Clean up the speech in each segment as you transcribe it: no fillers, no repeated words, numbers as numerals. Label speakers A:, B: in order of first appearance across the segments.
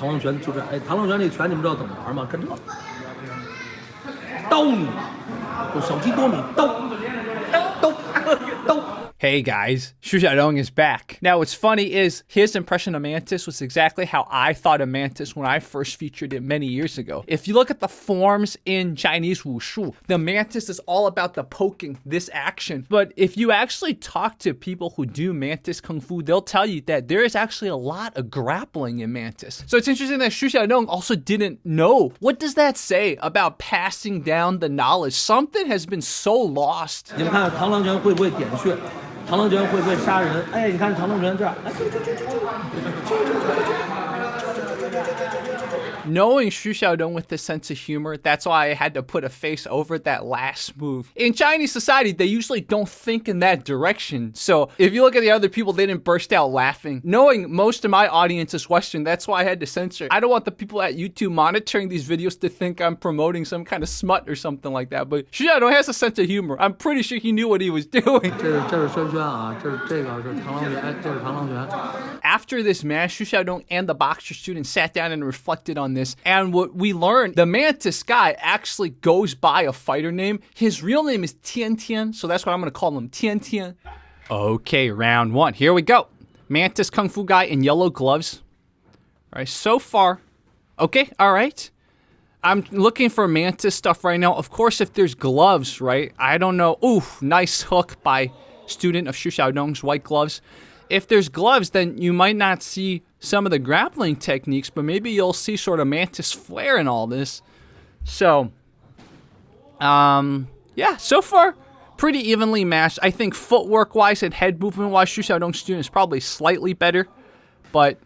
A: 螳螂拳就是螳螂拳这拳你们知道怎么玩吗？跟这咚，有小鸡多米咚咚咚。
B: Hey guys, Xu Xiaodong is back. Now what's funny is his impression of Mantis was exactly how I thought of Mantis when I first featured it many years ago. If you look at the forms in Chinese Wushu, the Mantis is all about the poking, this action. But if you actually talk to people who do Mantis Kungfu, they'll tell you that there is actually a lot of grappling in Mantis. So it's interesting that Xu Xiaodong also didn't know. What does that say about passing down the knowledge? Something has been so lost.
A: 你们看螳螂拳会不会点穴？螳螂拳会不会杀人？哎，你看螳螂拳这儿，哎，Knowing
B: Xu Xiaodong with this sense of humor, that's why I had to put a face over that last move. In Chinese society, they usually don't think in that direction. So if you look at the other people, they didn't burst out laughing. Knowing most of my audience is Western, that's why I had to censor. I don't want the people at YouTube monitoring these videos to think I'm promoting some kind of smut or something like that. But Xu Xiaodong has a sense of humor. I'm pretty sure he knew what he was doing.
A: 这是轩轩啊，这个是螳螂拳，哎，这是螳螂拳。
B: After this match, Xu Xiaodong and the boxer student sat down and reflected on this. And what we learned, the Mantis guy actually goes by a fighter name. His real name is Tian Tian, so that's what I'm going to call him, Tian Tian. Okay, round one. Here we go. Mantis Kung Fu guy in yellow gloves. All right, so far. Okay, all right. I'm looking for Mantis stuff right now. Of course, if there's gloves, right? I don't know. Ooh, nice hook by student of Xu Xiaodong's white gloves. If there's gloves, then you might not see some of the grappling techniques, but maybe you'll see sort of Mantis flair in all this. So, yeah, so far, pretty evenly matched. I think footwork-wise and head movement-wise, Xu Xiaodong's student is probably slightly better. But,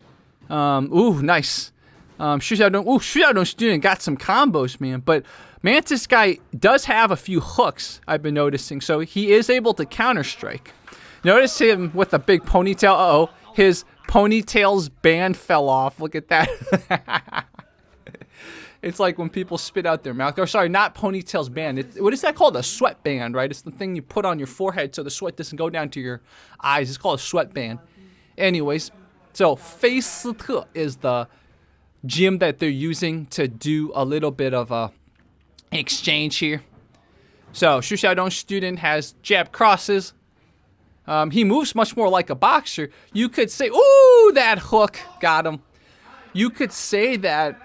B: ooh, nice. Xu Xiaodong's student got some combos, man. But Mantis guy does have a few hooks, I've been noticing. So he is able to counter-strike. Notice him with a big ponytail. Uh-oh. His ponytail's band fell off. Look at that. It's like when people spit out their mouth. Or sorry, not ponytail's band. What is that called? A sweatband, right? It's the thing you put on your forehead so the sweat doesn't go down to your eyes. It's called a sweatband. Anyways, so Fei Si Te is the gym that they're using to do a little bit of a exchange here. So Xu Xiaodong's student has jab crosses. He moves much more like a boxer. You could say, ooh, that hook got him. You could say that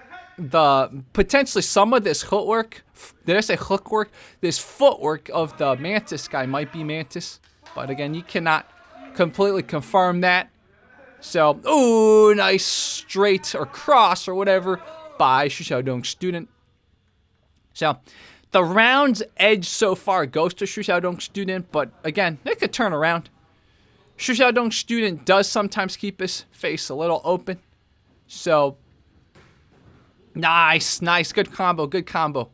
B: potentially some of this footwork, did I say hook work? This footwork of the Mantis guy might be Mantis. But again, you cannot completely confirm that. So, ooh, nice straight or cross or whatever by Xu Xiaodong's student. So, the round's edge so far goes to Xu Xiaodong's student, but again, it could turn around. Xu Xiaodong's student does sometimes keep his face a little open. So, nice, good combo, good combo.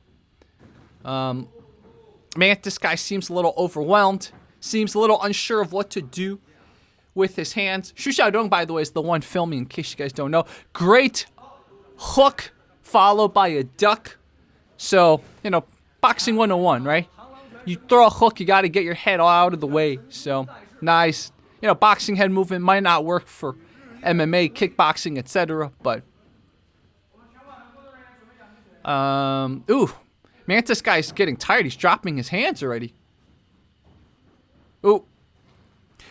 B: Mantis guy seems a little overwhelmed, seems a little unsure of what to do with his hands. Xu Xiaodong, by the way, is the one filming, in case you guys don't know. Great hook followed by a duck. So, you know, boxing 101, right? You throw a hook, you got to get your head all out of the way. So, nice. You know, boxing head movement might not work for MMA, kickboxing, etc. But, ooh, Mantis guy's getting tired. He's dropping his hands already. Ooh.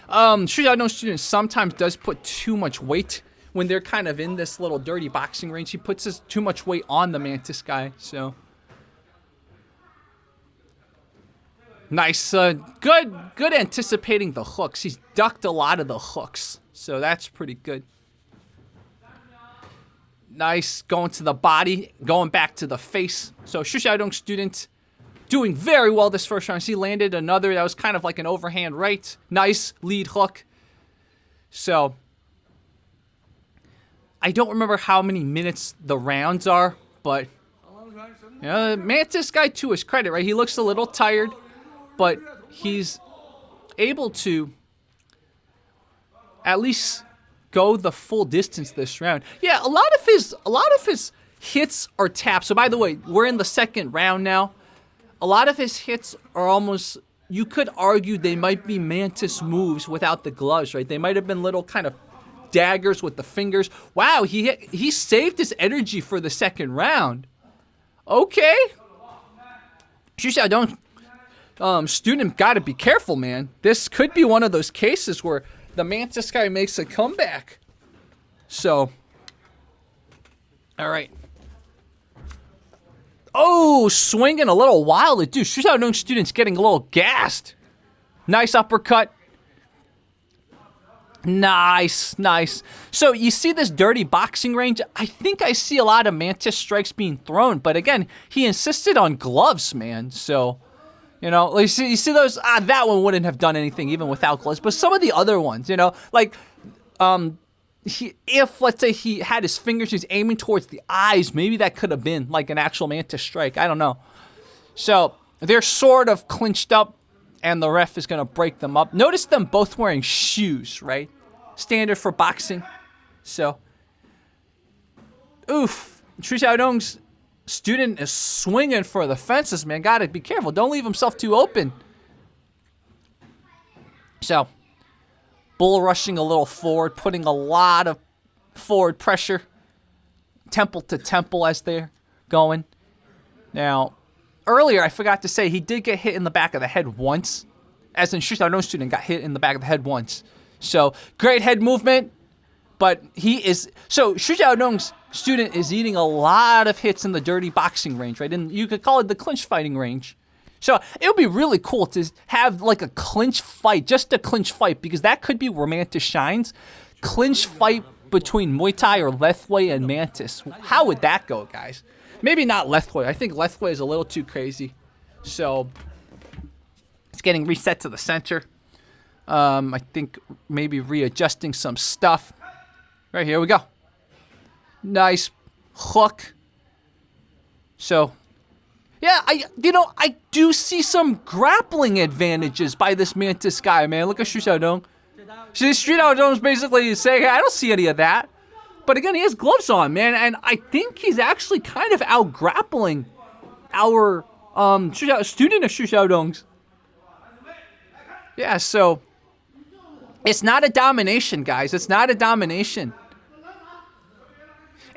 B: Xu Xiaodong's student sometimes does put too much weight when they're kind of in this little dirty boxing range. He puts too much weight on the Mantis guy, so... Nice, good anticipating the hooks. He's ducked a lot of the hooks, so that's pretty good. Nice, going to the body, going back to the face. So Xu Xiaodong's student doing very well this first round. He landed another that was kind of like an overhand right. Nice lead hook. So, I don't remember how many minutes the rounds are, but you know, Mantis guy, to his credit, right? He looks a little tired, but he's able to at least go the full distance this round. Yeah, a lot of his hits are tapped. So by the way, we're in the second round now. A lot of his hits are almost, you could argue they might be Mantis moves without the gloves, right? They might have been little kind of daggers with the fingers. Wow, he saved his energy for the second round. Okay. Xu Xiaodong, student, got to be careful, man. This could be one of those cases where the Mantis guy makes a comeback. So, all right. Oh, swinging a little wildly. Dude, Xu Xiaodong student's getting a little gassed. Nice uppercut. Nice, nice. So you see this dirty boxing range? I think I see a lot of Mantis strikes being thrown, but again, he insisted on gloves, man. So, you know, you see those? That one wouldn't have done anything even without gloves, but some of the other ones, you know, like, if let's say he had his fingers, he's aiming towards the eyes, maybe that could have been like an actual Mantis strike. I don't know. So they're sort of clinched up, and the ref is going to break them up. Notice them both wearing shoes, right? Standard for boxing. So, oof. Xu Xiaodong's student is swinging for the fences, man. Gotta be careful. Don't leave himself too open. So, bull rushing a little forward, putting a lot of forward pressure. Temple to temple as they're going. Now, earlier, I forgot to say, he did get hit in the back of the head once. As in, Xu Xiaodong's student got hit in the back of the head once. So, great head movement. But he is... So, Xu Xiaodong's student is eating a lot of hits in the dirty boxing range, right? And you could call it the clinch fighting range. So, it would be really cool to have, like, a clinch fight. Just a clinch fight. Because that could be where Mantis shines. Clinch fight between Muay Thai or Lethwei and Mantis. How would that go, guys? Maybe not Lethwei. I think Lethwei is a little too crazy. So, it's getting reset to the center. I think maybe readjusting some stuff. Right, here we go. Nice hook. So, yeah, I do see some grappling advantages by this Mantis guy, man. Look at Xu Xiaodong. See, Xu Xiaodong's basically saying, hey, I don't see any of that. But again, he has gloves on, man, and I think he's actually kind of out-grappling our student of Xu Xiaodong's. Yeah, so it's not a domination, guys. It's not a domination.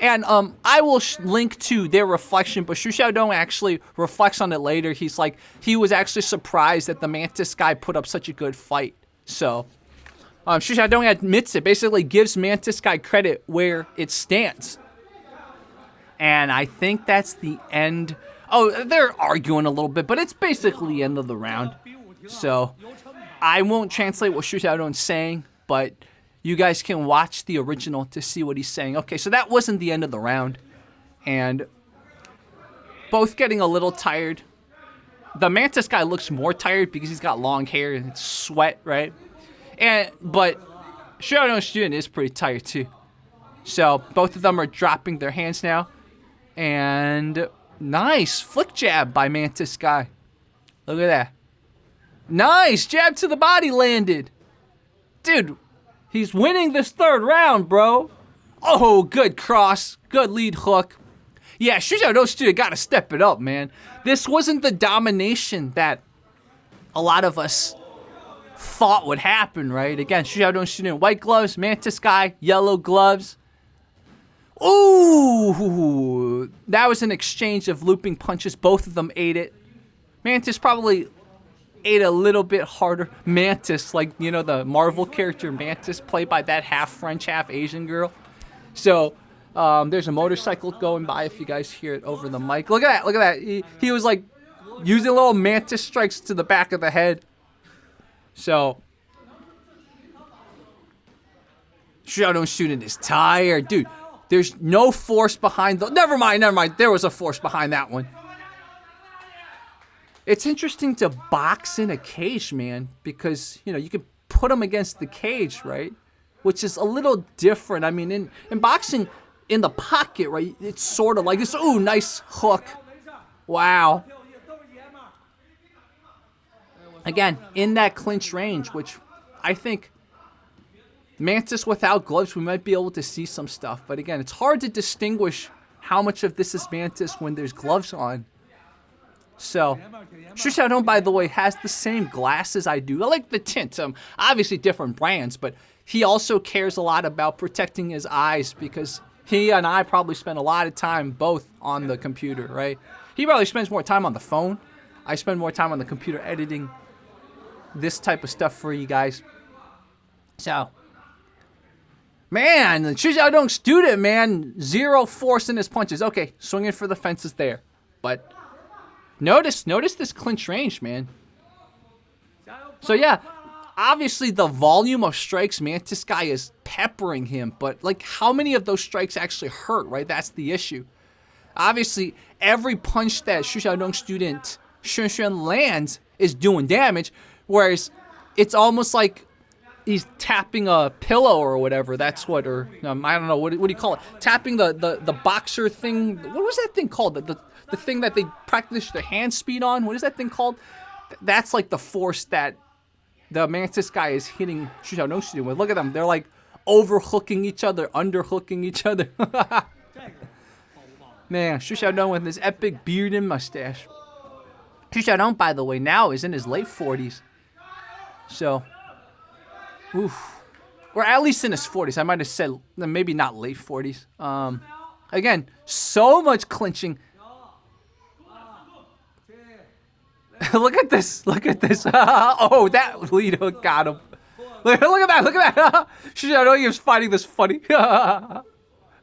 B: And I will link to their reflection, but Xu Xiaodong actually reflects on it later. He's like, he was actually surprised that the Mantis guy put up such a good fight. So, Xu Xiaodong admits it, basically gives Mantis guy credit where it stands. And I think that's the end. Oh, they're arguing a little bit, but it's basically the end of the round. So, I won't translate what Xu Xiaodong's saying, but you guys can watch the original to see what he's saying. Okay, so that wasn't the end of the round. And both getting a little tired. The Mantis guy looks more tired because he's got long hair and it's sweat, right? But Xu Xiaodong's student is pretty tired too. So both of them are dropping their hands now. And nice flick jab by Mantis guy. Look at that. Nice jab to the body landed. Dude, he's winning this third round, bro. Oh, good cross. Good lead hook. Yeah, Xu Xiaodong's student got to step it up, man. This wasn't the domination that a lot of us thought would happen, right? Again, Xu Xiaodong's student, white gloves. Mantis guy, yellow gloves. Ooh, that was an exchange of looping punches. Both of them ate it. Mantis probably ate a little bit harder. Mantis, like, you know, the Marvel character Mantis, played by that half French, half Asian girl. So, there's a motorcycle going by if you guys hear it over the mic. Look at that, look at that. He was, like, using little Mantis strikes to the back of the head. So, Xu Xiaodong's student is tired. Dude, there's no force behind the... Never mind. There was a force behind that one. It's interesting to box in a cage, man, because, you know, you can put them against the cage, right? Which is a little different. I mean, in boxing, in the pocket, right, it's sort of like this. Ooh, nice hook. Wow. Again, in that clinch range, which I think Mantis without gloves, we might be able to see some stuff. But again, it's hard to distinguish how much of this is Mantis when there's gloves on. So, Xu Xiaodong, by the way, has the same glasses I do. I like the tint. Obviously different brands, but he also cares a lot about protecting his eyes because he and I probably spend a lot of time both on the computer, right? He probably spends more time on the phone. I spend more time on the computer editing this type of stuff for you guys. So, man, the Xu Xiaodong student, man, zero force in his punches. Okay, swinging for the fences there. But notice this clinch range, man. So yeah, obviously the volume of strikes Mantis guy is peppering him, but like how many of those strikes actually hurt, right? That's the issue. Obviously, every punch that Xu Xiaodong student Xuan Xuan lands is doing damage, whereas it's almost like he's tapping a pillow or whatever. That's what, or I don't know, what do you call it? Tapping the boxer thing. What was that thing called? The thing that they practice their hand speed on? What is that thing called? That's like the force that the Mantis guy is hitting Xu Xiaodong student with. Look at them. They're like overhooking each other, underhooking each other. Man, Xu Xiaodong with his epic beard and mustache. Xu Xiaodong, by the way, now is in his late 40s. So, oof. Or at least in his 40s. I might have said maybe not late 40s. Again, so much clinching. Look at this. Look at this. Oh, that lead hook got him. Look at that. Look at that. Xu Xiaodong was fighting this funny.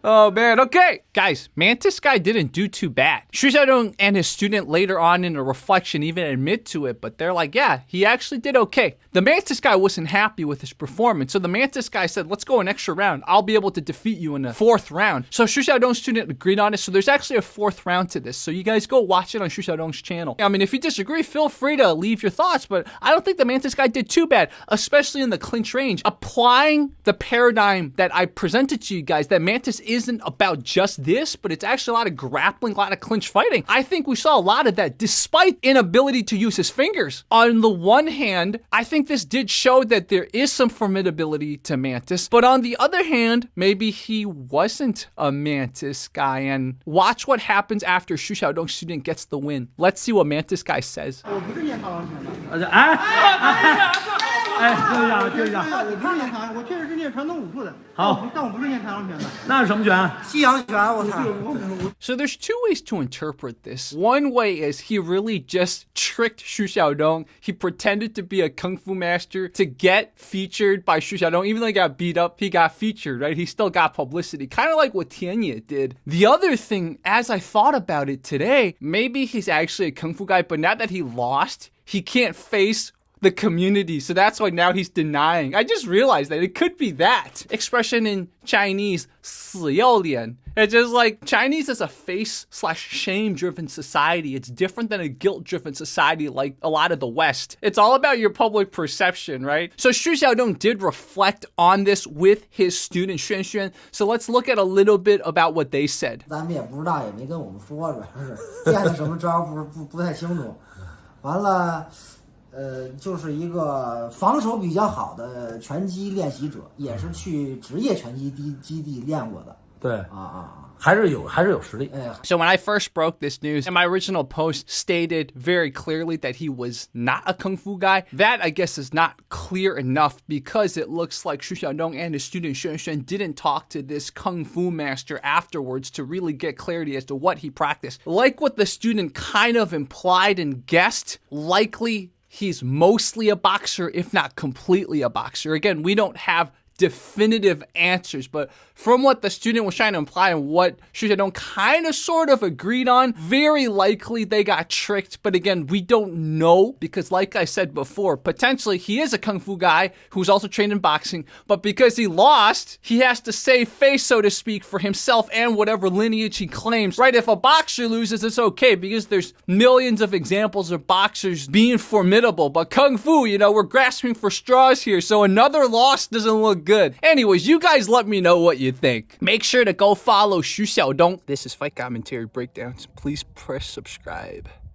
B: Oh, man. Okay. Guys, Mantis guy didn't do too bad. Xu Xiaodong and his student later on in a reflection even admit to it, but they're like, yeah, he actually did okay. The Mantis guy wasn't happy with his performance, so the Mantis guy said, let's go an extra round. I'll be able to defeat you in the 4th round. So Xu Xiaodong's student agreed on it, so there's actually a 4th round to this. So you guys go watch it on Xu Xiaodong's channel. I mean, if you disagree, feel free to leave your thoughts, but I don't think the Mantis guy did too bad, especially in the clinch range. Applying the paradigm that I presented to you guys, that Mantis isn't about just this, but it's actually a lot of grappling, a lot of clinch fighting. I think we saw a lot of that despite inability to use his fingers. On the one hand, I think this did show that there is some formidability to Mantis, but on the other hand, maybe he wasn't a Mantis guy, and watch what happens after Xu Xiaodong student gets the win. Let's see what Mantis guy says.
A: 哎，就一下，就一下。
C: 我不是练跆，我确实是练传统武术的。
A: 好，
C: 但我不是练太阳拳的。
A: 那是什么拳？
C: 西洋拳，我操！
B: So there's two ways to interpret this. One way is he really just tricked Xu Xiaodong. He pretended to be a kung fu master to get featured by Xu Xiaodong. Even though he got beat up, he got featured, right? He still got publicity. Kind of like what Tian Tian did. The other thing, as I thought about it today, maybe he's actually a kung fu guy, but now that he lost, he can't face the community, so that's why now he's denying. I just realized that it could be that expression in Chinese, 死要脸. It's just like Chinese is a face/shame driven society. It's different than a guilt driven society like a lot of the West. It's all about your public perception, right? So Xu Xiaodong did reflect on this with his student Xuan Xuan. So let's look at a little bit about what they said.
D: 咱们也不知道，也没跟我们说，主要是练的什么招不太清楚。完了。就是一个防守比较好的拳击练习者，也是去职业拳击基地练过的。
A: 对还是有实力。
B: So when I first broke this news, and my original post stated very clearly that he was not a kung fu guy, that I guess is not clear enough because it looks like Xu Xiaodong and his student Xuan Xuan didn't talk to this kung fu master afterwards to really get clarity as to what he practiced. Like what the student kind of implied and guessed, likely he's mostly a boxer, if not completely a boxer. Again, we don't have definitive answers, but from what the student was trying to imply and what Xu Xiaodong kind of sort of agreed on, very likely they got tricked. But again, we don't know because like I said before, potentially he is a kung fu guy who's also trained in boxing, but because he lost, he has to save face, so to speak, for himself and whatever lineage he claims, right? If a boxer loses, it's okay because there's millions of examples of boxers being formidable, but kung fu, you know, we're grasping for straws here, so another loss doesn't look good. Anyways, you guys let me know what you think. Make sure to go follow Xu Xiaodong. This is Fight Commentary Breakdowns. Please press subscribe.